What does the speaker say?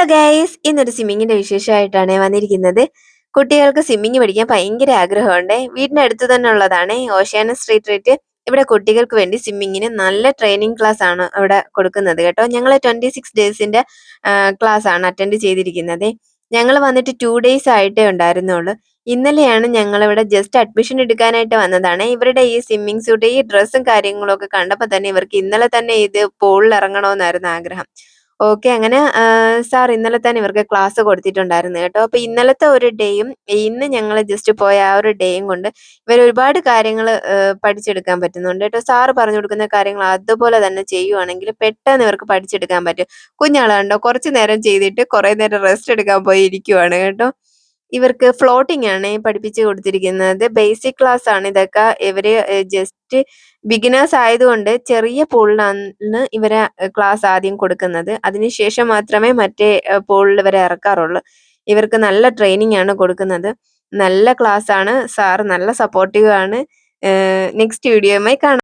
Hello guys, ഇന്നൊരു സ്വിമ്മിങ്ങിന്റെ വിശേഷമായിട്ടാണ് വന്നിരിക്കുന്നത്. കുട്ടികൾക്ക് സ്വിമ്മിങ് പഠിക്കാൻ ഭയങ്കര ആഗ്രഹമുണ്ട്. വീടിനടുത്ത് തന്നെ ഉള്ളതാണ് ഓഷ്യാന സ്ട്രീറ്റ്. ഇവിടെ കുട്ടികൾക്ക് വേണ്ടി സ്വിമ്മിങ്ങിന് നല്ല ട്രെയിനിങ് ക്ലാസ് ആണ് അവിടെ കൊടുക്കുന്നത് കേട്ടോ. ഞങ്ങൾ 26 ഡേയ്സിന്റെ ക്ലാസ് ആണ് അറ്റൻഡ് ചെയ്തിരിക്കുന്നത്. ഞങ്ങൾ വന്നിട്ട് 2 ഡേയ്സ് ആയിട്ടേ ഉണ്ടായിരുന്നുള്ളൂ. ഇന്നലെയാണ് ഞങ്ങൾ ഇവിടെ ജസ്റ്റ് അഡ്മിഷൻ എടുക്കാനായിട്ട് വന്നതാണ്. ഇവരുടെ ഈ സ്വിമ്മിങ് സ്യൂട്ട്, ഈ ഡ്രസ്സും കാര്യങ്ങളും ഒക്കെ കണ്ടപ്പോൾ തന്നെ ഇവർക്ക് ഇന്നലെ തന്നെ ഇത് പൂളിൽ ഇറങ്ങണമെന്നായിരുന്നു ആഗ്രഹം. ഓക്കെ. അങ്ങനെ സാർ ഇന്നലെ തന്നെ ഇവർക്ക് ക്ലാസ് കൊടുത്തിട്ടുണ്ടായിരുന്നു കേട്ടോ. അപ്പൊ ഇന്നലത്തെ ഒരു ഡേയും ഇന്ന് ഞങ്ങൾ ജസ്റ്റ് പോയ ആ ഒരു ഡേയും കൊണ്ട് ഇവർ ഒരുപാട് കാര്യങ്ങൾ പഠിച്ചെടുക്കാൻ പറ്റുന്നുണ്ട് കേട്ടോ. സാറ് പറഞ്ഞു കൊടുക്കുന്ന കാര്യങ്ങൾ അതുപോലെ തന്നെ ചെയ്യുവാണെങ്കിൽ പെട്ടെന്ന് ഇവർക്ക് പഠിച്ചെടുക്കാൻ പറ്റും. കുഞ്ഞാള് കണ്ടോ, കുറച്ചു നേരം ചെയ്തിട്ട് കുറേ നേരം റെസ്റ്റ് എടുക്കാൻ പോയി ഇരിക്കുവാണ് കേട്ടോ. ഇവർക്ക് ഫ്ലോട്ടിംഗ് ആണ് പഠിപ്പിച്ച് കൊടുത്തിരിക്കുന്നത്. ബേസിക് ക്ലാസ് ആണ് ഇതൊക്കെ. ഇവര് ജസ്റ്റ് ബിഗിനേഴ്സ് ആയതുകൊണ്ട് ചെറിയ പൂളിലാണ് ഇവരെ ക്ലാസ് ആദ്യം കൊടുക്കുന്നത്. അതിനുശേഷം മാത്രമേ മറ്റേ പൂളിൽ ഇവരെ ഇറക്കാറുള്ളൂ. ഇവർക്ക് നല്ല ട്രെയിനിങ് ആണ് കൊടുക്കുന്നത്. നല്ല ക്ലാസ് ആണ്. സാർ നല്ല സപ്പോർട്ടീവ് ആണ്. നെക്സ്റ്റ് വീഡിയോയുമായി കാണാം.